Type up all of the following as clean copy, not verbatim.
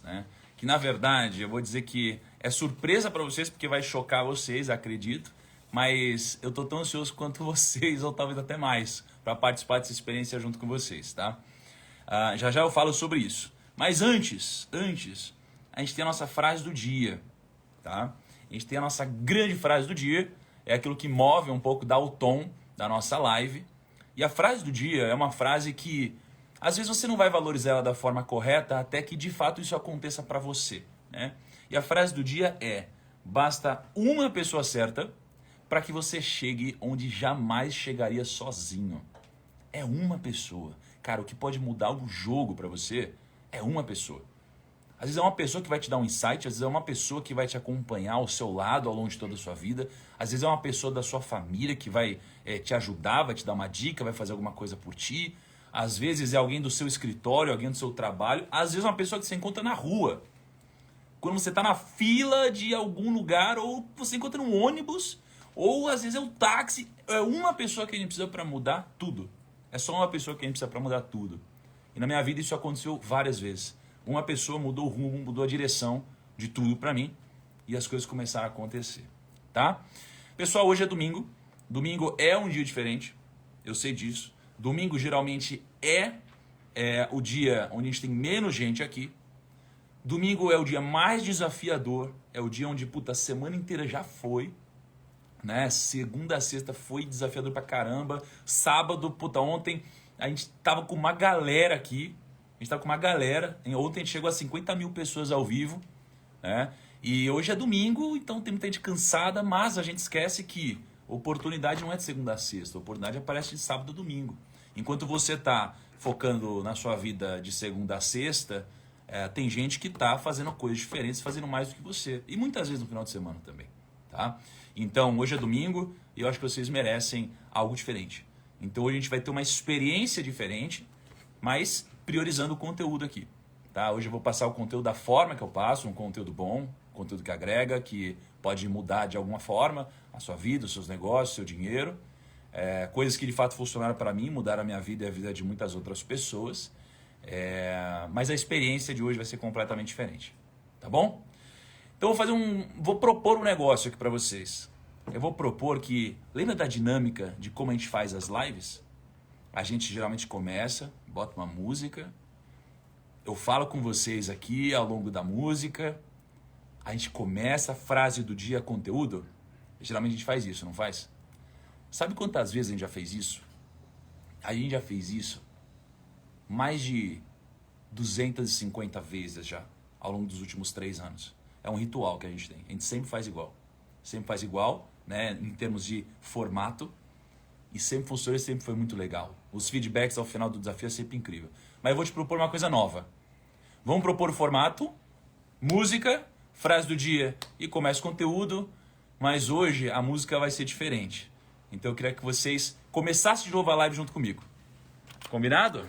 né? Que na verdade eu vou dizer que é surpresa para vocês porque vai chocar vocês, acredito, mas eu tô tão ansioso quanto vocês, ou talvez até mais, para participar dessa experiência junto com vocês, tá? Já já eu falo sobre isso. Mas antes, a gente tem a nossa frase do dia, tá? A gente tem a nossa grande frase do dia, é aquilo que move um pouco, dá o tom da nossa live. E a frase do dia é uma frase que às vezes você não vai valorizar ela da forma correta até que de fato isso aconteça para você, né? E a frase do dia é: basta uma pessoa certa para que você chegue onde jamais chegaria sozinho. É uma pessoa. Cara, o que pode mudar o jogo para você é uma pessoa. Às vezes é uma pessoa que vai te dar um insight, às vezes é uma pessoa que vai te acompanhar ao seu lado ao longo de toda a sua vida, às vezes é uma pessoa da sua família que vai te ajudar, vai te dar uma dica, vai fazer alguma coisa por ti, às vezes é alguém do seu escritório, alguém do seu trabalho, às vezes é uma pessoa que você encontra na rua, quando você está na fila de algum lugar, ou você encontra um ônibus, ou às vezes é um táxi. É uma pessoa que a gente precisa para mudar tudo. É só uma pessoa que a gente precisa para mudar tudo. E na minha vida isso aconteceu várias vezes. Uma pessoa mudou o rumo, mudou a direção de tudo para mim e as coisas começaram a acontecer, tá? Pessoal, hoje é domingo. Domingo é um dia diferente, eu sei disso. Domingo geralmente é o dia onde a gente tem menos gente aqui. Domingo é o dia mais desafiador, é o dia onde, puta, a semana inteira já foi, né? Segunda a sexta foi desafiador pra caramba. Sábado, puta, ontem a gente tava com uma galera aqui. A gente tava com uma galera. Ontem a gente chegou a 50 mil pessoas ao vivo, né? E hoje é domingo, então tem muita gente cansada, mas a gente esquece que oportunidade não é de segunda a sexta. A oportunidade aparece de sábado a domingo. Enquanto você tá focando na sua vida de segunda a sexta, tem gente que tá fazendo coisas diferentes, fazendo mais do que você. E muitas vezes no final de semana também, tá? Então, hoje é domingo e eu acho que vocês merecem algo diferente. Então, hoje a gente vai ter uma experiência diferente, mas priorizando o conteúdo aqui, tá? Hoje eu vou passar o conteúdo da forma que eu passo, um conteúdo bom, conteúdo que agrega, que pode mudar de alguma forma a sua vida, os seus negócios, o seu dinheiro. Coisas que de fato funcionaram para mim, mudaram a minha vida e a vida de muitas outras pessoas. Mas a experiência de hoje vai ser completamente diferente, tá bom? Então vou propor um negócio aqui para vocês. Eu vou propor que, lembra da dinâmica de como a gente faz as lives? A gente geralmente começa, bota uma música, eu falo com vocês aqui ao longo da música, a gente começa a frase do dia, conteúdo. Geralmente a gente faz isso, não faz? Sabe quantas vezes a gente já fez isso? A gente já fez isso mais de 250 vezes já, ao longo dos últimos 3 anos. É um ritual que a gente tem. A gente sempre faz igual. Sempre faz igual, né, em termos de formato. E sempre funcionou e sempre foi muito legal. Os feedbacks ao final do desafio é sempre incrível. Mas eu vou te propor uma coisa nova. Vamos propor o formato, música, frase do dia e começa o conteúdo. Mas hoje a música vai ser diferente. Então eu queria que vocês começassem de novo a live junto comigo. Combinado?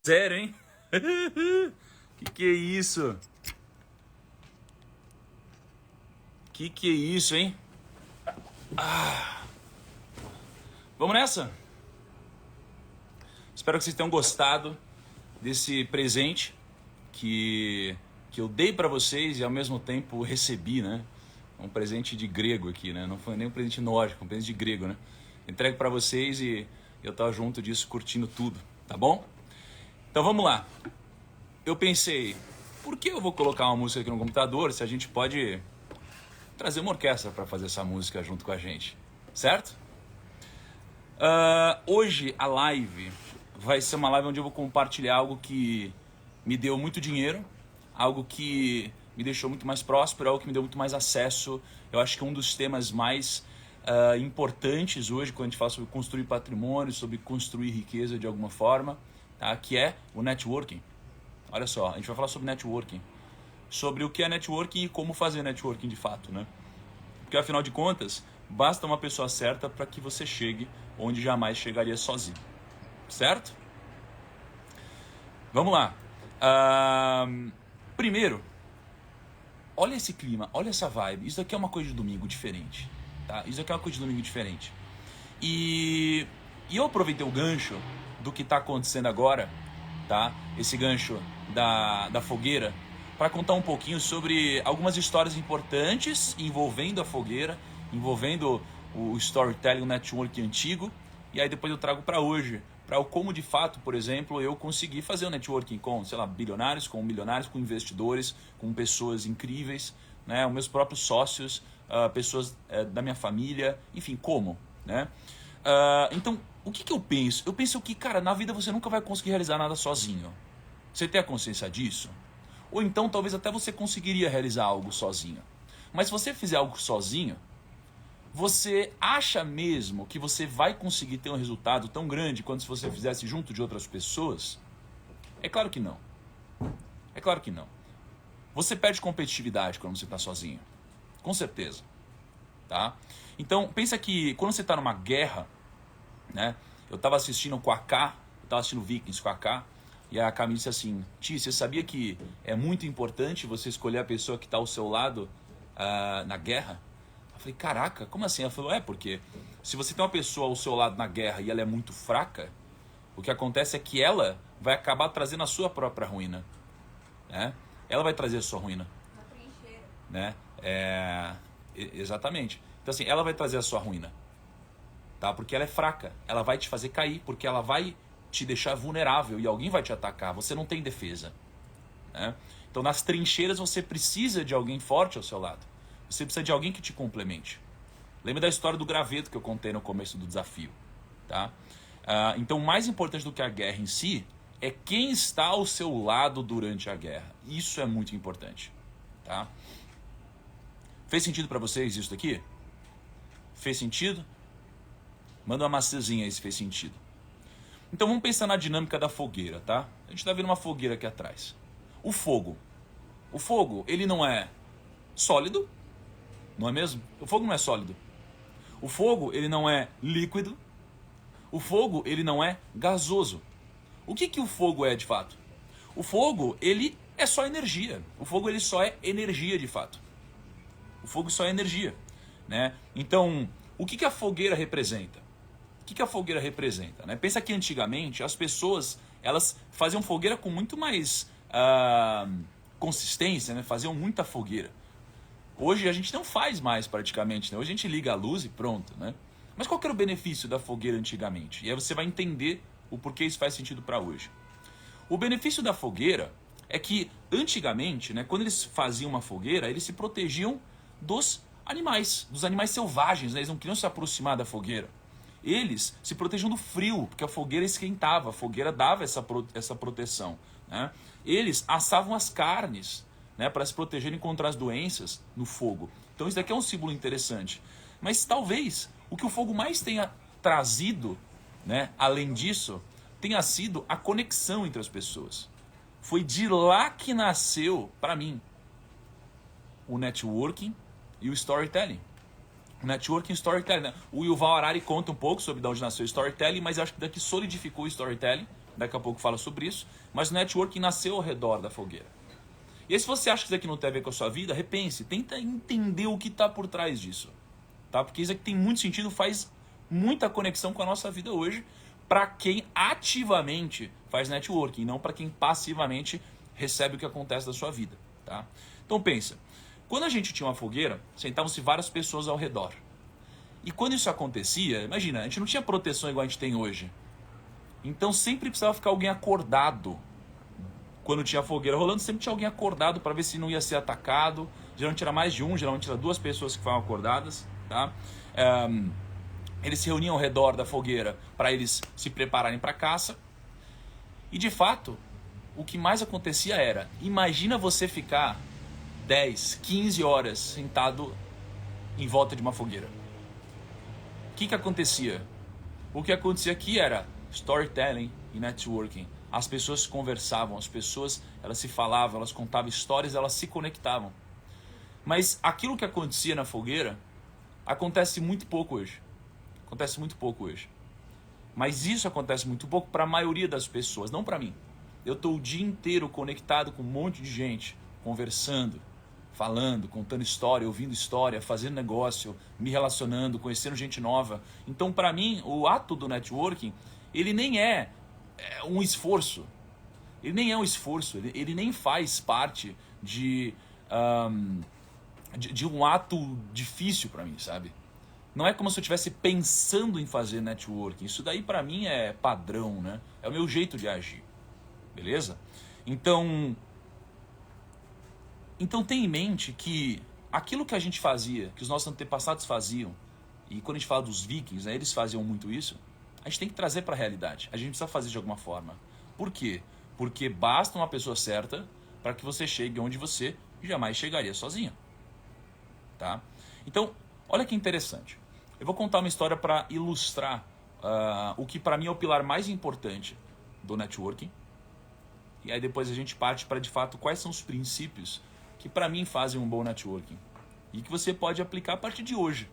Sério, hein? Que é isso? Que é isso, hein? Vamos nessa? Espero que vocês tenham gostado desse presente que eu dei pra vocês e ao mesmo tempo recebi, né? Um presente de grego aqui, né? Não foi nem um presente nórdico, um presente de grego, né? Entrego pra vocês e eu tava junto disso, curtindo tudo, tá bom? Então vamos lá. Eu pensei, por que eu vou colocar uma música aqui no computador se a gente pode trazer uma orquestra para fazer essa música junto com a gente, certo? Hoje a live vai ser uma live onde eu vou compartilhar algo que me deu muito dinheiro, algo que me deixou muito mais próspero, algo que me deu muito mais acesso. Eu acho que é um dos temas mais importantes hoje, quando a gente fala sobre construir patrimônio, sobre construir riqueza de alguma forma, tá? Que é o networking. Olha só, a gente vai falar sobre networking, sobre o que é networking e como fazer networking de fato, né? Porque afinal de contas, basta uma pessoa certa para que você chegue onde jamais chegaria sozinho, certo? Vamos lá. Primeiro, olha esse clima, olha essa vibe. Isso aqui é uma coisa de domingo diferente, tá? Isso aqui é uma coisa de domingo diferente. E eu aproveitei o gancho do que está acontecendo agora, tá? Esse gancho da fogueira, para contar um pouquinho sobre algumas histórias importantes envolvendo a fogueira, envolvendo o storytelling, o network antigo, e aí depois eu trago para hoje, para como de fato, por exemplo, eu consegui fazer o networking com, sei lá, bilionários, com milionários, com investidores, com pessoas incríveis, né, os meus próprios sócios, pessoas da minha família, enfim, como, né? Então, o que eu penso? Eu penso que, cara, na vida você nunca vai conseguir realizar nada sozinho. Você tem a consciência disso? Ou então, talvez até você conseguiria realizar algo sozinho. Mas se você fizer algo sozinho, você acha mesmo que você vai conseguir ter um resultado tão grande quanto se você fizesse junto de outras pessoas? É claro que não. É claro que não. Você perde competitividade quando você está sozinho. Com certeza. Tá? Então, pensa que quando você está numa guerra, né? Eu estava assistindo com a K, eu estava assistindo Vikings com a K, e a K me disse assim: Ti, você sabia que é muito importante você escolher a pessoa que está ao seu lado na guerra? Eu falei, caraca, como assim? Ela falou, porque se você tem uma pessoa ao seu lado na guerra e ela é muito fraca, o que acontece é que ela vai acabar trazendo a sua própria ruína, né? Ela vai trazer a sua ruína, né? Exatamente. Então assim, ela vai trazer a sua ruína, tá? Porque ela é fraca, ela vai te fazer cair, porque ela vai te deixar vulnerável e alguém vai te atacar, você não tem defesa, né? Então nas trincheiras você precisa de alguém forte ao seu lado, você precisa de alguém que te complemente. Lembra da história do graveto que eu contei no começo do desafio, tá? Então mais importante do que a guerra em si é quem está ao seu lado durante a guerra. Isso é muito importante, tá? Fez sentido para vocês isso daqui? Fez sentido? Manda uma maçãzinha aí se fez sentido. Então vamos pensar na dinâmica da fogueira, tá? A gente está vendo uma fogueira aqui atrás. O fogo, ele não é sólido, não é mesmo? O fogo não é sólido. O fogo, ele não é líquido. O fogo, ele não é gasoso. O que o fogo é de fato? O fogo, ele é só energia. O fogo, ele só é energia de fato. O fogo só é energia, né? Então, o que a fogueira representa? O que a fogueira representa, né? Pensa que antigamente as pessoas, elas faziam fogueira com muito mais consistência, né? Faziam muita fogueira. Hoje a gente não faz mais praticamente, né? Hoje a gente liga a luz e pronto, né? Mas qual que era o benefício da fogueira antigamente? E aí você vai entender o porquê isso faz sentido para hoje. O benefício da fogueira é que antigamente, né, quando eles faziam uma fogueira, eles se protegiam dos animais selvagens, né? Eles não queriam se aproximar da fogueira. Eles se protegiam do frio, porque a fogueira esquentava, a fogueira dava essa proteção, né? Eles assavam as carnes, né, para se protegerem contra as doenças no fogo. Então isso daqui é um símbolo interessante. Mas talvez o que o fogo mais tenha trazido, né, além disso, tenha sido a conexão entre as pessoas. Foi de lá que nasceu, para mim, o networking e o storytelling. O networking e o storytelling, né? O Yuval Harari conta um pouco sobre de onde nasceu o storytelling, mas acho que daqui solidificou o storytelling. Daqui a pouco fala sobre isso. Mas o networking nasceu ao redor da fogueira. E aí, se você acha que isso aqui não tem a ver com a sua vida, repense, tenta entender o que está por trás disso. Tá? Porque isso aqui tem muito sentido, faz muita conexão com a nossa vida hoje, para quem ativamente faz networking, não para quem passivamente recebe o que acontece da sua vida. Tá? Então pensa, quando a gente tinha uma fogueira, sentavam-se várias pessoas ao redor. E quando isso acontecia, imagina, a gente não tinha proteção igual a gente tem hoje. Então sempre precisava ficar alguém acordado. Quando tinha fogueira rolando, sempre tinha alguém acordado para ver se não ia ser atacado. Geralmente era mais de um, geralmente era duas pessoas que ficavam acordadas. Tá? Eles se reuniam ao redor da fogueira para eles se prepararem para a caça. E de fato, o que mais acontecia era, imagina você ficar 10, 15 horas sentado em volta de uma fogueira. O que acontecia? O que acontecia aqui era storytelling e networking. As pessoas conversavam, as pessoas elas se falavam, elas contavam histórias, elas se conectavam. Mas aquilo que acontecia na fogueira acontece muito pouco hoje. Acontece muito pouco hoje. Mas isso acontece muito pouco para a maioria das pessoas, não para mim. Eu estou o dia inteiro conectado com um monte de gente, conversando, falando, contando história, ouvindo história, fazendo negócio, me relacionando, conhecendo gente nova. Então, para mim, o ato do networking, ele nem é um esforço. Ele nem é um esforço, ele nem faz parte de um ato difícil para mim, sabe? Não é como se eu estivesse pensando em fazer networking. Isso daí para mim é padrão, né? É o meu jeito de agir. Beleza? Então tenha em mente que aquilo que a gente fazia, que os nossos antepassados faziam, e quando a gente fala dos vikings, né, eles faziam muito isso, a gente tem que trazer para a realidade. A gente precisa fazer de alguma forma. Por quê? Porque basta uma pessoa certa para que você chegue onde você jamais chegaria sozinho. Tá? Então, olha que interessante. Eu vou contar uma história para ilustrar o que para mim é o pilar mais importante do networking. E aí depois a gente parte para de fato quais são os princípios que para mim fazem um bom networking. E que você pode aplicar a partir de hoje.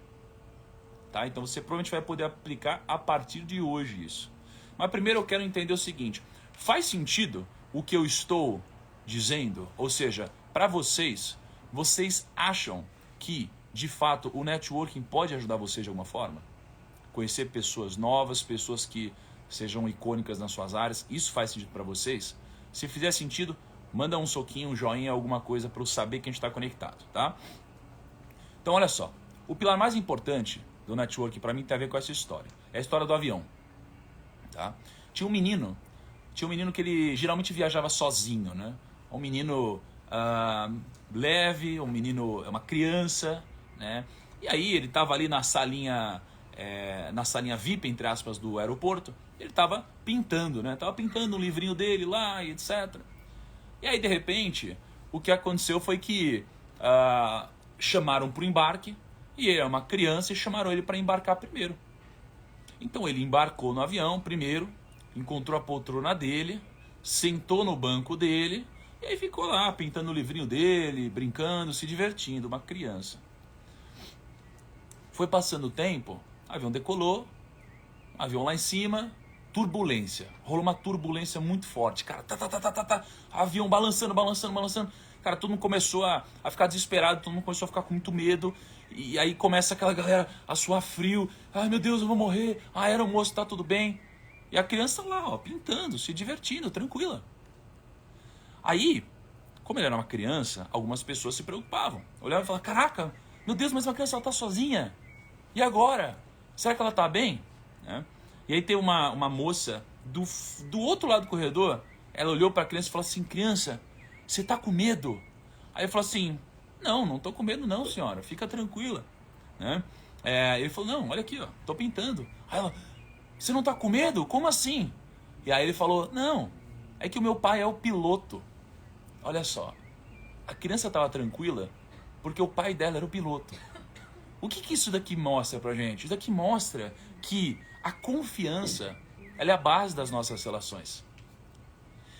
Tá? Então você provavelmente vai poder aplicar a partir de hoje isso. Mas primeiro eu quero entender o seguinte. Faz sentido o que eu estou dizendo? Ou seja, para vocês acham que de fato o networking pode ajudar vocês de alguma forma? Conhecer pessoas novas, pessoas que sejam icônicas nas suas áreas, isso faz sentido para vocês? Se fizer sentido, manda um soquinho, um joinha, alguma coisa para eu saber que a gente está conectado, tá? Então olha só, o pilar mais importante do networking para mim tem a ver com essa história. É a história do avião, tá? Tinha um menino que ele geralmente viajava sozinho, né? Um menino leve, uma criança, né? E aí ele estava ali na salinha VIP, entre aspas, do aeroporto. Ele estava pintando, né? Tava pintando um livrinho dele lá e etc. E aí de repente o que aconteceu foi que chamaram para o embarque e ele era uma criança e chamaram ele para embarcar primeiro. Então ele embarcou no avião primeiro, encontrou a poltrona dele, sentou no banco dele e aí ficou lá pintando o livrinho dele, brincando, se divertindo, uma criança. Foi passando o tempo, o avião decolou, avião lá em cima, turbulência. Rolou uma turbulência muito forte, cara. Avião balançando. Cara, todo mundo começou a ficar desesperado, todo mundo começou a ficar com muito medo. E aí começa aquela galera a suar frio. Ai, meu Deus, eu vou morrer. A aeromoça, tá tudo bem. E a criança lá, ó, pintando, se divertindo, tranquila. Aí, como ele era uma criança, algumas pessoas se preocupavam. Olhavam e falavam, caraca, meu Deus, mas uma criança ela tá sozinha. E agora? Será que ela tá bem? E aí tem uma moça do outro lado do corredor, ela olhou para a criança e falou assim, criança, você tá com medo? Aí ele falou assim, não tô com medo não, senhora, fica tranquila. Ele falou, não, olha aqui, ó, tô pintando. Aí ela, você não tá com medo? Como assim? E aí ele falou, não, é que o meu pai é o piloto. Olha só, a criança estava tranquila porque o pai dela era o piloto. O que isso daqui mostra pra gente? Isso daqui mostra que a confiança ela é a base das nossas relações.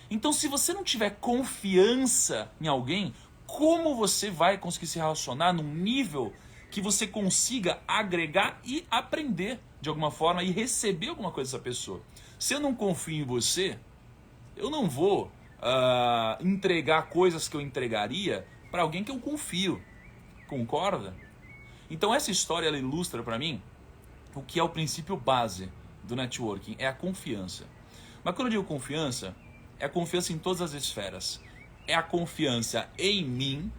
Então, se você não tiver confiança em alguém, como você vai conseguir se relacionar num nível que você consiga agregar e aprender de alguma forma e receber alguma coisa dessa pessoa? Se eu não confio em você, eu não vou entregar coisas que eu entregaria para alguém que eu confio. Concorda? Então essa história ela ilustra para mim o que é o princípio base do networking, é a confiança. Mas quando eu digo confiança, é a confiança em todas as esferas. É a confiança em mim,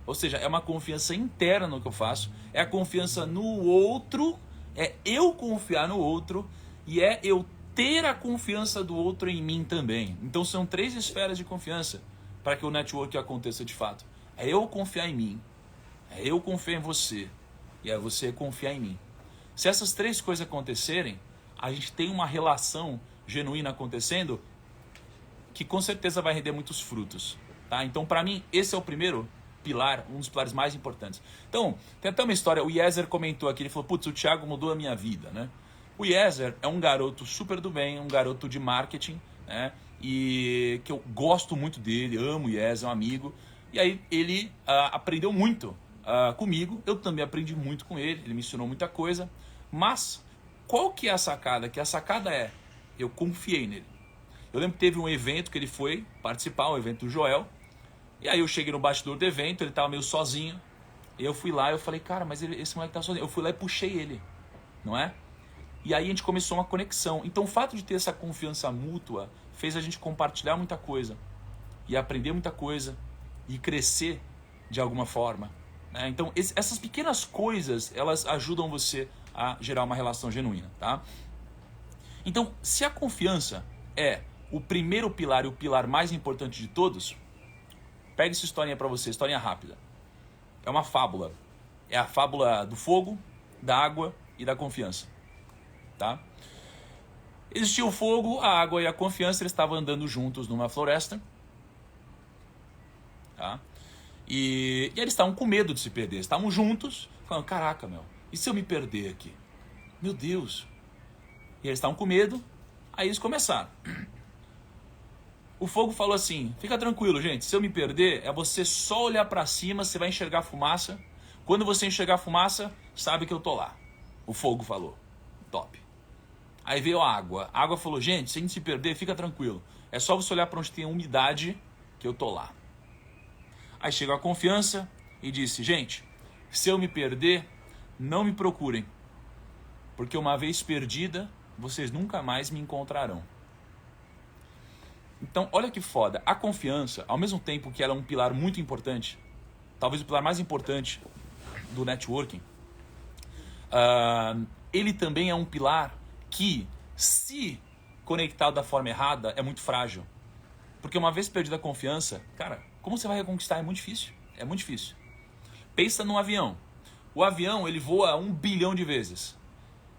ou seja, é uma confiança interna no que eu faço, é a confiança no outro, é eu confiar no outro e é eu ter a confiança do outro em mim também. Então são 3 esferas de confiança para que o networking aconteça de fato. É eu confiar em mim, é eu confiar em você e é você confiar em mim. Se essas 3 coisas acontecerem, a gente tem uma relação genuína acontecendo que com certeza vai render muitos frutos. Tá? Então, para mim, esse é o primeiro pilar, um dos pilares mais importantes. Então, tem até uma história, o Yezer comentou aqui, ele falou, putz, o Thiago mudou a minha vida, né? O Yezer é um garoto super do bem, um garoto de marketing, né? E que eu gosto muito dele, amo o Yezer, é um amigo. E aí ele aprendeu muito comigo, eu também aprendi muito com ele me ensinou muita coisa. Mas qual que é a sacada? Que a sacada é, eu confiei nele. Eu lembro que teve um evento que ele foi participar, um evento do Joel. E aí eu cheguei no bastidor do evento, ele tava meio sozinho. E eu fui lá e eu falei, cara, mas esse moleque tá sozinho. Eu fui lá e puxei ele, não é? E aí a gente começou uma conexão. Então o fato de ter essa confiança mútua fez a gente compartilhar muita coisa. E aprender muita coisa. E crescer de alguma forma. Né? Então essas pequenas coisas, elas ajudam você a gerar uma relação genuína, tá? Então, se a confiança é o primeiro pilar e o pilar mais importante de todos, pega essa historinha pra você, historinha rápida. É uma fábula. É a fábula do fogo, da água e da confiança. Tá? Existia o fogo, a água e a confiança, eles estavam andando juntos numa floresta. Tá? E eles estavam com medo de se perder. Estavam juntos, falando, caraca, meu, e se eu me perder aqui? Meu Deus. E eles estavam com medo, aí eles começaram. O fogo falou assim, fica tranquilo, gente, se eu me perder, é você só olhar pra cima, você vai enxergar fumaça. Quando você enxergar fumaça, sabe que eu tô lá. O fogo falou, top. Aí veio a água falou, gente, se a gente se perder, fica tranquilo. É só você olhar pra onde tem umidade, que eu tô lá. Aí chegou a confiança e disse, gente, se eu me perder, não me procurem. Porque uma vez perdida, vocês nunca mais me encontrarão. Então, olha que foda. A confiança, ao mesmo tempo que ela é um pilar muito importante, talvez o pilar mais importante do networking, ele também é um pilar que, se conectado da forma errada, é muito frágil. Porque uma vez perdida a confiança, cara, como você vai reconquistar? É muito difícil. É muito difícil. Pensa num avião. O avião, ele voa 1 bilhão de vezes.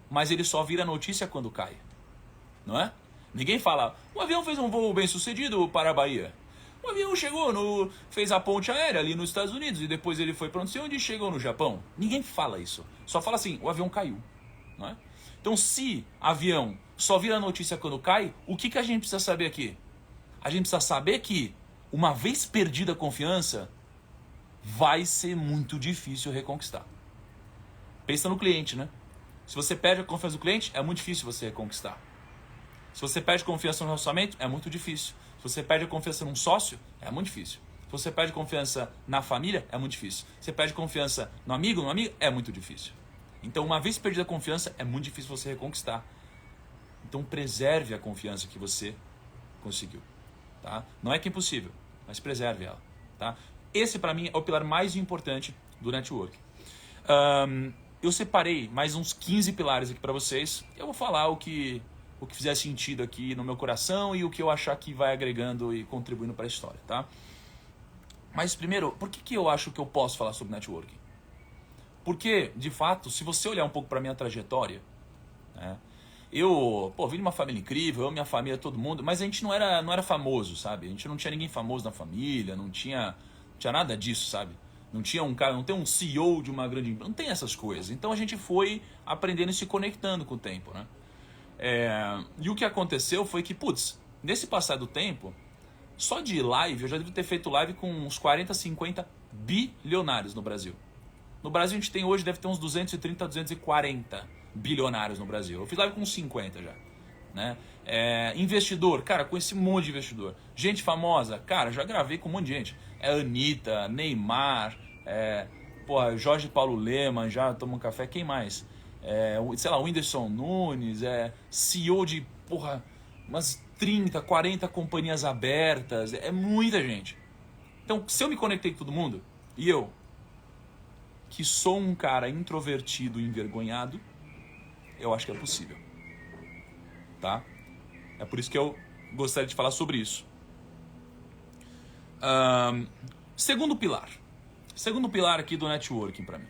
Mas ele só vira notícia quando cai. Não é? Ninguém fala, o avião fez um voo bem sucedido para a Bahia. O avião chegou, fez a ponte aérea ali nos Estados Unidos e depois ele foi para não sei onde e chegou no Japão. Ninguém fala isso. Só fala assim, o avião caiu. Não é? Então, se avião só vira notícia quando cai, o que a gente precisa saber aqui? A gente precisa saber que, uma vez perdida a confiança, vai ser muito difícil reconquistar. Pensa no cliente, né? Se você perde a confiança do cliente, é muito difícil você reconquistar. Se você perde confiança no relacionamento, é muito difícil. Se você perde a confiança num sócio, é muito difícil. Se você perde confiança na família, é muito difícil. Se você perde confiança no amigo, é muito difícil. Então, uma vez perdida a confiança, é muito difícil você reconquistar. Então, preserve a confiança que você conseguiu. Tá? Não é que é impossível, mas preserve ela. Tá? Esse, para mim, é o pilar mais importante do network. Eu separei mais uns 15 pilares aqui para vocês. Eu vou falar o que fizer sentido aqui no meu coração e o que eu achar que vai agregando e contribuindo para a história, tá? Mas primeiro, por que eu acho que eu posso falar sobre networking? Porque, de fato, se você olhar um pouco para minha trajetória, né, eu vim de uma família incrível, minha família, todo mundo, mas a gente não era famoso, sabe? A gente não tinha ninguém famoso na família, não tinha nada disso, sabe? Não tinha um cara, não tem um CEO de uma grande empresa, não tem essas coisas. Então a gente foi aprendendo e se conectando com o tempo, né? E o que aconteceu foi que, nesse passar do tempo, só de live, eu já devo ter feito live com uns 40, 50 bilionários no Brasil. No Brasil a gente tem hoje, deve ter uns 230, 240 bilionários no Brasil. Eu fiz live com uns 50 já. Né? Investidor, cara, conheci um monte de investidor. Gente famosa, cara, já gravei com um monte de gente. Anitta, Neymar, Jorge Paulo Leman, já tomou um café, quem mais? Sei lá, o Whindersson Nunes, CEO de, umas 30, 40 companhias abertas, é muita gente. Então, se eu me conectei com todo mundo, e eu, que sou um cara introvertido e envergonhado, eu acho que é possível. Tá? É por isso que eu gostaria de falar sobre isso. Segundo pilar. Segundo pilar aqui do networking para mim.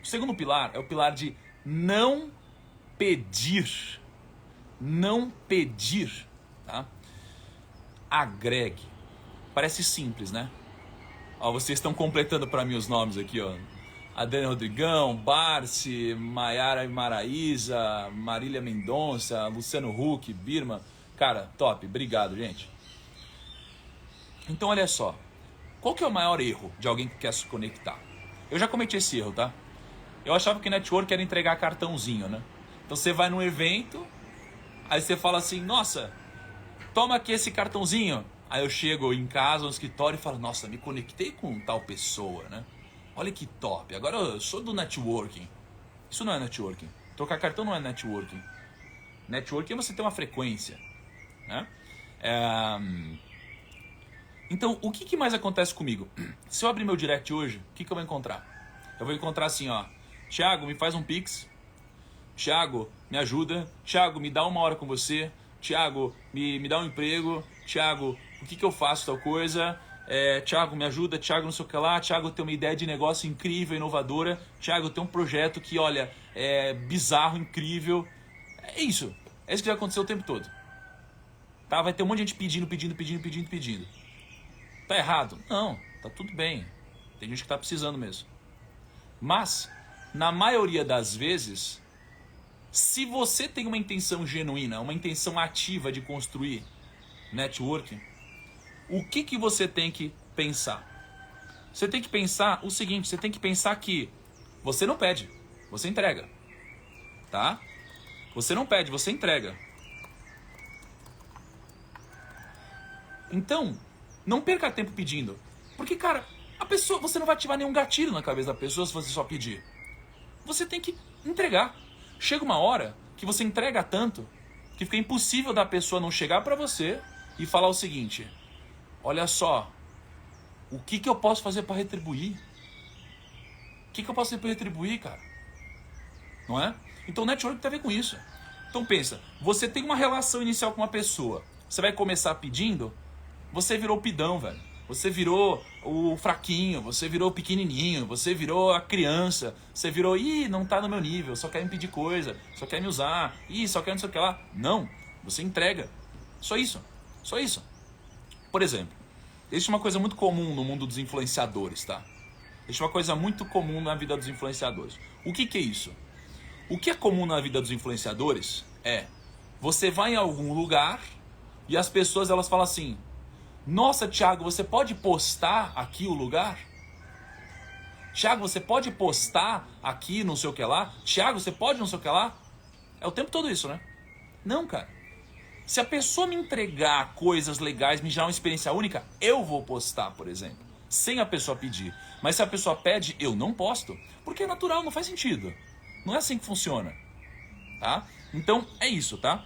O segundo pilar é o pilar de não pedir. Não pedir. Tá? agregue. Parece simples, né? Ó, vocês estão completando para mim os nomes aqui, ó. Adriana Rodrigão, Barci, Maiara Maraíza, Marília Mendonça, Luciano Huck, Birma. Cara, top. Obrigado, gente. Então, olha só. Qual que é o maior erro de alguém que quer se conectar? Eu já cometi esse erro, tá? Eu achava que network era entregar cartãozinho, né? Então você vai num evento, aí você fala assim, nossa, toma aqui esse cartãozinho. Aí eu chego em casa, no escritório e falo, nossa, me conectei com tal pessoa, né? Olha que top, agora eu sou do networking. Isso não é networking. Trocar cartão não é networking. Networking é você ter uma frequência, né? Então, o que mais acontece comigo? Se eu abrir meu direct hoje, o que eu vou encontrar? Eu vou encontrar assim, ó. Thiago, me faz um pix. Thiago, me ajuda. Thiago, me dá 1 hora com você. Thiago, me dá um emprego. Thiago, o que eu faço tal coisa? Thiago, me ajuda. Thiago, não sei o que lá. Thiago, eu tenho uma ideia de negócio incrível, inovadora. Thiago, eu tenho um projeto que, olha, é bizarro, incrível. É isso. É isso que vai acontecer o tempo todo. Tá? Vai ter um monte de gente pedindo. Tá errado? Não, tá tudo bem. Tem gente que tá precisando mesmo. Mas, na maioria das vezes, se você tem uma intenção genuína, uma intenção ativa de construir networking, o que você tem que pensar? Você tem que pensar o seguinte, você tem que pensar que você não pede, você entrega. Tá? Você não pede, você entrega. Então, não perca tempo pedindo. Porque, cara, a pessoa, você não vai ativar nenhum gatilho na cabeça da pessoa se você só pedir. Você tem que entregar. Chega uma hora que você entrega tanto que fica impossível da pessoa não chegar pra você e falar o seguinte: olha só, o que eu posso fazer pra retribuir? O que eu posso fazer pra retribuir, cara? Não é? Então o network tem a ver com isso. Então pensa, você tem uma relação inicial com uma pessoa, você vai começar pedindo, você virou o pidão, velho. Você virou o fraquinho, você virou o pequenininho, você virou a criança, você virou, não tá no meu nível, só quer me pedir coisa, só quer me usar, só quer não sei o que lá. Não, você entrega. Só isso, só isso. Por exemplo, existe uma coisa muito comum no mundo dos influenciadores, tá? Existe uma coisa muito comum na vida dos influenciadores. O que é isso? O que é comum na vida dos influenciadores é, você vai em algum lugar e as pessoas elas falam assim: nossa, Thiago, você pode postar aqui o lugar? Thiago, você pode postar aqui não sei o que lá? Thiago, você pode não sei o que lá? É o tempo todo isso, né? Não, cara. Se a pessoa me entregar coisas legais, me gerar uma experiência única, eu vou postar, por exemplo. Sem a pessoa pedir. Mas se a pessoa pede, eu não posto. Porque é natural, não faz sentido. Não é assim que funciona. Tá? Então, é isso, tá?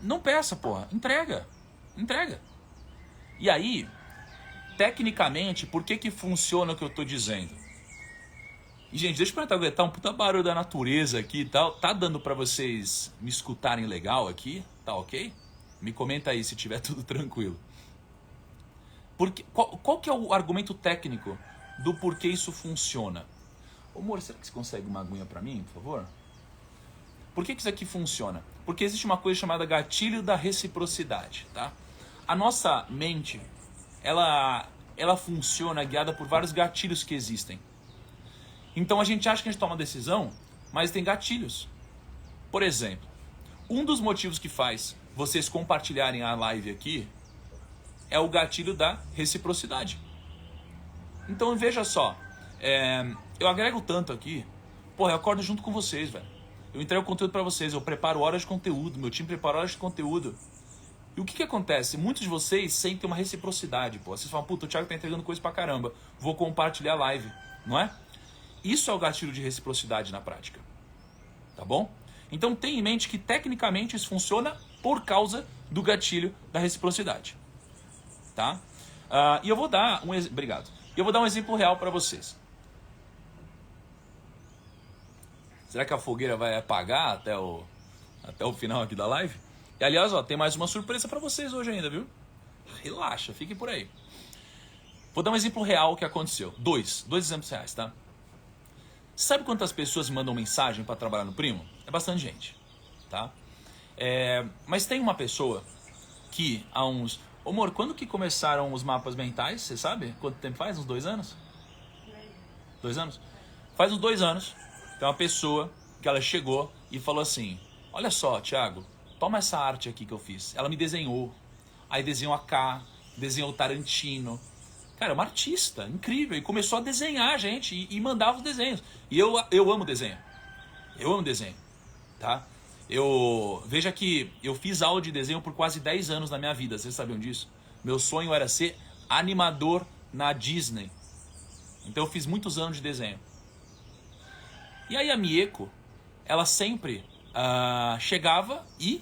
Não peça, porra. Entrega. Entrega. E aí, tecnicamente, por que funciona o que eu tô dizendo? E, gente, deixa eu aguentar um puta barulho da natureza aqui e tal. Tá dando pra vocês me escutarem legal aqui? Tá ok? Me comenta aí se tiver tudo tranquilo. Porque, qual que é o argumento técnico do porquê isso funciona? Ô, amor, será que você consegue uma aguinha pra mim, por favor? Por que isso aqui funciona? Porque existe uma coisa chamada gatilho da reciprocidade, tá? A nossa mente, ela funciona guiada por vários gatilhos que existem. Então a gente acha que a gente toma decisão, mas tem gatilhos. Por exemplo, um dos motivos que faz vocês compartilharem a live aqui é o gatilho da reciprocidade. Então veja só, eu agrego tanto aqui, porra, eu acordo junto com vocês, velho. Eu entrego conteúdo pra vocês, eu preparo horas de conteúdo, meu time prepara horas de conteúdo. E o que acontece? Muitos de vocês sentem uma reciprocidade, pô. Vocês falam, puta, o Thiago tá entregando coisa pra caramba, vou compartilhar a live, não é? Isso é o gatilho de reciprocidade na prática, tá bom? Então tenha em mente que tecnicamente isso funciona por causa do gatilho da reciprocidade, tá? E eu vou dar um exemplo, obrigado. Eu vou dar um exemplo real para vocês. Será que a fogueira vai apagar até o final aqui da live? E aliás, ó, tem mais uma surpresa para vocês hoje ainda, viu? Relaxa, fiquem por aí. Vou dar um exemplo real que aconteceu. Dois exemplos reais, tá? Sabe quantas pessoas me mandam mensagem para trabalhar no Primo? É bastante gente, tá? Mas tem uma pessoa que há uns... Ô, amor, quando que começaram os mapas mentais? Você sabe? Quanto tempo faz? Uns 2 anos? 2 anos? Faz uns 2 anos. Tem uma pessoa que ela chegou e falou assim: olha só, Thiago, toma essa arte aqui que eu fiz. Ela me desenhou. Aí desenhou a K, desenhou o Tarantino. Cara, é uma artista incrível. E começou a desenhar, gente, e mandava os desenhos. E eu amo desenho. Eu amo desenho, tá? Veja que eu fiz aula de desenho por quase 10 anos na minha vida. Vocês sabiam disso? Meu sonho era ser animador na Disney. Então eu fiz muitos anos de desenho. E aí a Mieko, ela sempre chegava e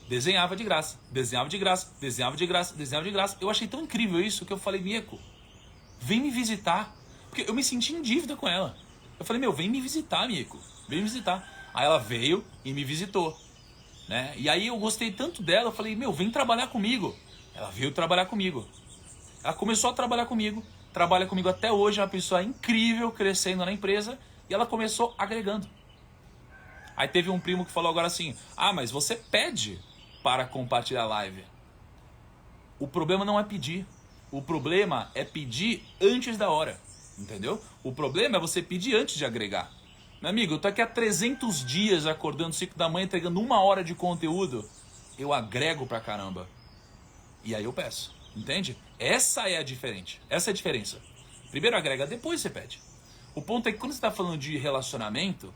desenhava de graça. Desenhava de graça, desenhava de graça, desenhava de graça. Eu achei tão incrível isso que eu falei: Mieko, vem me visitar. Porque eu me senti em dívida com ela. Eu falei: meu, vem me visitar, Mieko. Vem me visitar. Aí ela veio e me visitou, né? E aí eu gostei tanto dela, eu falei: meu, vem trabalhar comigo. Ela veio trabalhar comigo. Ela começou a trabalhar comigo, trabalha comigo até hoje, é uma pessoa incrível, crescendo na empresa, e ela começou agregando. Aí teve um primo que falou agora assim: ah, mas você pede para compartilhar a live. O problema não é pedir. O problema é pedir antes da hora, entendeu? O problema é você pedir antes de agregar. Meu amigo, eu tô aqui há 300 dias acordando 5 da manhã, entregando 1 hora de conteúdo. Eu agrego pra caramba. E aí eu peço, entende? Essa é a diferença. Primeiro agrega, depois você pede. O ponto é que quando você está falando de relacionamento,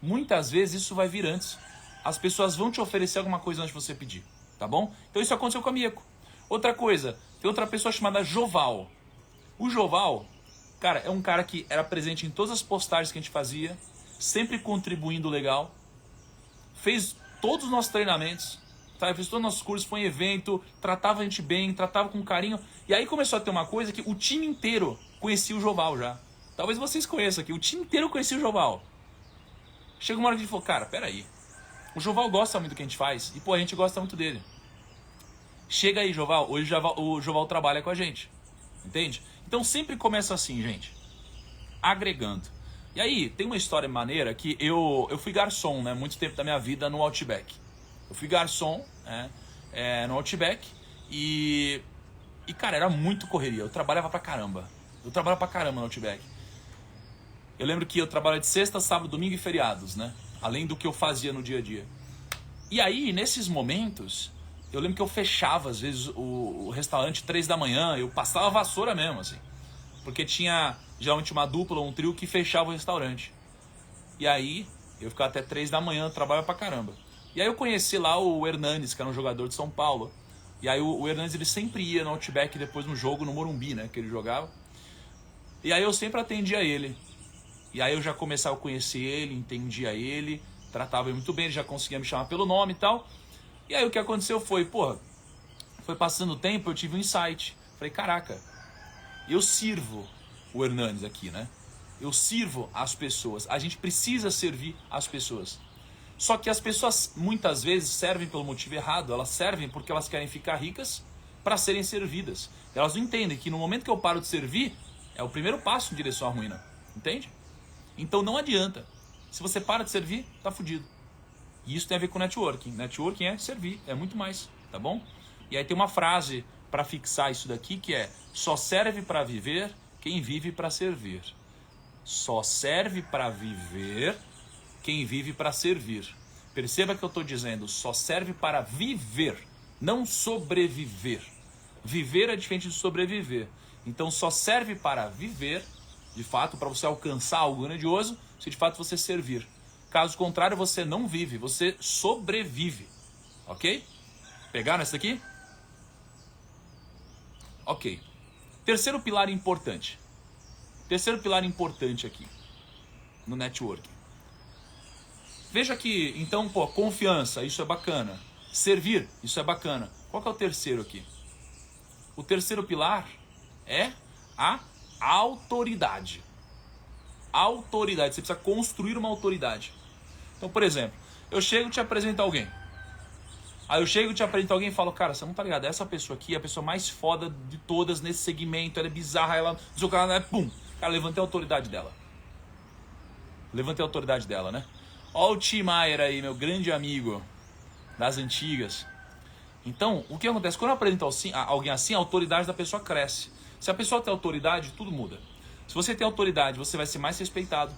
muitas vezes isso vai vir antes. As pessoas vão te oferecer alguma coisa antes de você pedir, tá bom? Então isso aconteceu com a Mieko. Outra coisa, tem outra pessoa chamada Joval. O Joval, cara, é um cara que era presente em todas as postagens que a gente fazia, sempre contribuindo legal, fez todos os nossos treinamentos, tá? Fez todos os nossos cursos, foi em evento, tratava a gente bem, tratava com carinho. E aí começou a ter uma coisa que o time inteiro conhecia o Joval já. Talvez vocês conheçam aqui, o time inteiro conhecia o Joval. Chega uma hora que ele falou: cara, peraí, o Joval gosta muito do que a gente faz e pô, a gente gosta muito dele. Chega aí, Joval, hoje o Joval trabalha com a gente, entende? Então sempre começa assim, gente, agregando. E aí, tem uma história maneira que eu fui garçom, né, muito tempo da minha vida no Outback. Eu fui garçom, né, no Outback e, cara, era muito correria, eu trabalhava pra caramba. No Outback. Eu lembro que eu trabalhava de sexta, sábado, domingo e feriados, né, além do que eu fazia no dia a dia. E aí, nesses momentos, eu lembro que eu fechava, às vezes, o restaurante 3 da manhã, eu passava a vassoura mesmo, assim. Porque tinha, geralmente, uma dupla ou um trio que fechava o restaurante. E aí, eu ficava até 3 da manhã, trabalhava pra caramba. E aí eu conheci lá o Hernanes, que era um jogador de São Paulo. E aí o Hernanes, ele sempre ia no Outback depois no jogo, no Morumbi, né, que ele jogava. E aí eu sempre atendia ele. E aí eu já começava a conhecer ele, entendia ele, tratava ele muito bem, ele já conseguia me chamar pelo nome e tal. E aí o que aconteceu foi, foi passando o tempo, eu tive um insight. Falei: caraca, eu sirvo o Hernanes aqui, né? Eu sirvo as pessoas. A gente precisa servir as pessoas. Só que as pessoas muitas vezes servem pelo motivo errado. Elas servem porque elas querem ficar ricas para serem servidas. Elas não entendem que no momento que eu paro de servir, é o primeiro passo em direção à ruína. Entende? Então não adianta. Se você para de servir, tá fudido. E isso tem a ver com networking. Networking é servir, é muito mais, tá bom? E aí tem uma frase para fixar isso daqui que é: só serve para viver quem vive para servir. Só serve para viver quem vive para servir. Perceba que eu estou dizendo: só serve para viver, não sobreviver. Viver é diferente de sobreviver. Então só serve para viver, de fato, para você alcançar algo grandioso, se de fato você servir. Caso contrário, você não vive, você sobrevive. Ok? Pegaram essa daqui? Ok. Terceiro pilar importante. Terceiro pilar importante aqui no networking. Veja que, então, confiança, isso é bacana. Servir, isso é bacana. Qual que é o terceiro aqui? O terceiro pilar é a autoridade. Autoridade, você precisa construir uma autoridade. Então, por exemplo, eu chego e te apresento alguém. Aí eu chego e te apresento alguém e falo: cara, você não tá ligado, essa pessoa aqui é a pessoa mais foda de todas nesse segmento, ela é bizarra, ela... Pum! Cara, levantei a autoridade dela. Levantei a autoridade dela, né? Ó o Tim Maia aí, meu grande amigo das antigas. Então, o que acontece? Quando eu apresento alguém assim, a autoridade da pessoa cresce. Se a pessoa tem autoridade, tudo muda. Se você tem autoridade, você vai ser mais respeitado.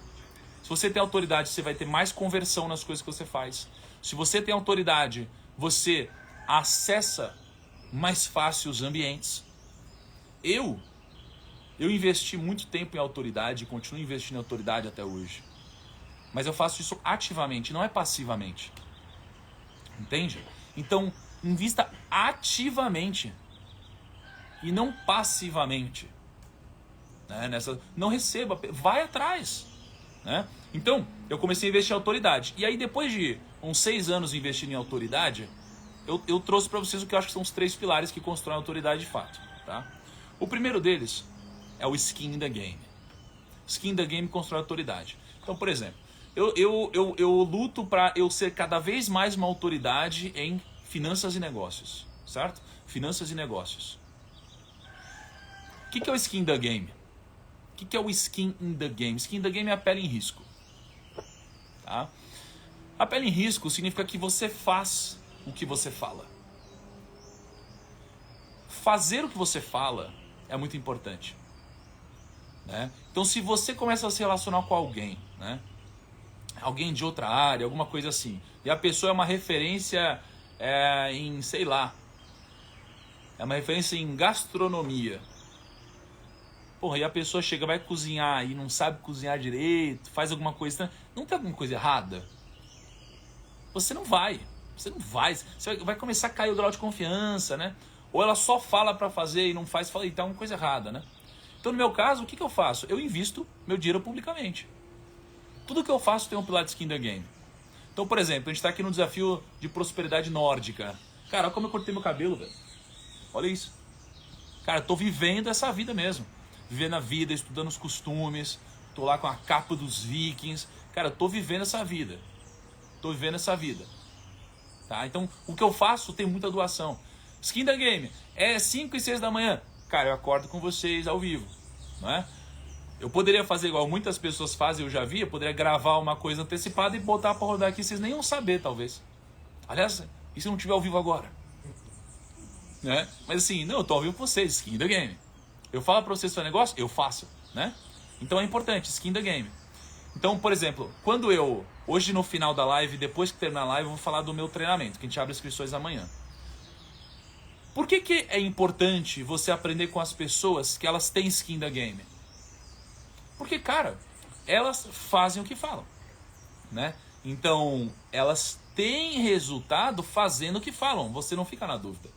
Se você tem autoridade, você vai ter mais conversão nas coisas que você faz. Se você tem autoridade, você acessa mais fácil os ambientes. Eu investi muito tempo em autoridade e continuo investindo em autoridade até hoje. Mas eu faço isso ativamente, não é passivamente. Entende? Então, invista ativamente e não passivamente. Né? Não receba, vai atrás. Né? Então, eu comecei a investir em autoridade. E aí, depois de uns 6 anos investindo em autoridade, eu trouxe para vocês o que eu acho que são os 3 pilares que constroem a autoridade de fato. Tá? O primeiro deles é o skin in the game. Skin in the game constrói autoridade. Então, por exemplo, eu luto para eu ser cada vez mais uma autoridade em finanças e negócios. Certo? Finanças e negócios. O que é o skin in the game? O que é o skin in the game? Skin in the game é a pele em risco. Tá? A pele em risco significa que você faz o que você fala. Fazer o que você fala é muito importante. Né? Então, se você começa a se relacionar com alguém, né? Alguém de outra área, alguma coisa assim, e a pessoa é uma referência em, sei lá, é uma referência em gastronomia. Porra, e a pessoa chega, vai cozinhar e não sabe cozinhar direito, faz alguma coisa, não tem alguma coisa errada? Você não vai. Você vai começar a cair o grau de confiança, né? Ou ela só fala pra fazer e não faz, fala, então é uma coisa errada, né? Então, no meu caso, o que eu faço? Eu invisto meu dinheiro publicamente. Tudo que eu faço tem um pilar de skin in the game. Então, por exemplo, a gente tá aqui no desafio de prosperidade nórdica. Cara, olha como eu cortei meu cabelo, velho. Olha isso. Cara, eu tô vivendo essa vida mesmo. Vivendo a vida, estudando os costumes. Tô lá com a capa dos vikings. Cara, eu tô vivendo essa vida. Tô vivendo essa vida. Tá? Então, o que eu faço tem muita doação. Skin in the game. É 5 e 6 da manhã. Cara, eu acordo com vocês ao vivo. Não é? Eu poderia fazer igual muitas pessoas fazem, eu já vi. Eu poderia gravar uma coisa antecipada e botar pra rodar aqui. Vocês nem iam saber, talvez. Aliás, e se não tiver ao vivo agora? Né? Mas assim, não, eu tô ao vivo com vocês. Skin in the game. Eu falo pra vocês fazer negócio, eu faço. Né? Então é importante, skin in the game. Então, por exemplo, quando hoje no final da live, depois que terminar a live, eu vou falar do meu treinamento, que a gente abre inscrições amanhã. Por que é importante você aprender com as pessoas que elas têm skin in the game? Porque, cara, elas fazem o que falam, né? Então, elas têm resultado fazendo o que falam, você não fica na dúvida.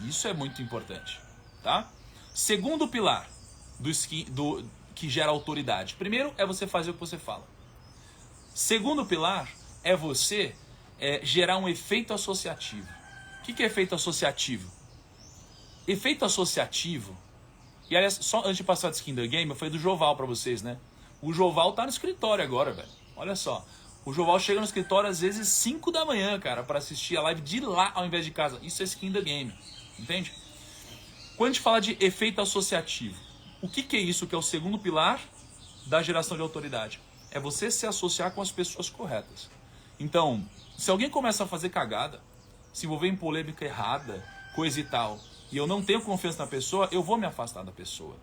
Isso é muito importante, tá? Segundo pilar que gera autoridade. Primeiro é você fazer o que você fala. Segundo pilar é você gerar um efeito associativo. O que é efeito associativo? Efeito associativo, e aliás, só antes de passar de skin in the game, eu falei do Joval pra vocês, né? O Joval tá no escritório agora, velho. Olha só. O Joval chega no escritório às vezes 5 da manhã, cara, pra assistir a live de lá ao invés de casa. Isso é skin in the game, entende? Quando a gente fala de efeito associativo, o que é isso que é o segundo pilar da geração de autoridade? É você se associar com as pessoas corretas. Então, se alguém começa a fazer cagada, se envolver em polêmica errada, coisa e tal, e eu não tenho confiança na pessoa, eu vou me afastar da pessoa.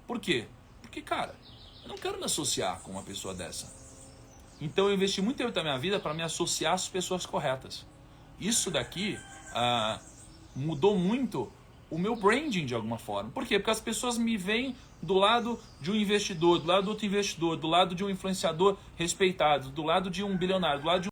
Por quê? Porque, cara, eu não quero me associar com uma pessoa dessa. Então eu investi muito tempo da minha vida para me associar às pessoas corretas. Isso daqui mudou muito o meu branding de alguma forma. Por quê? Porque as pessoas me veem do lado de um investidor, do lado do outro investidor, do lado de um influenciador respeitado, do lado de um bilionário, do lado de um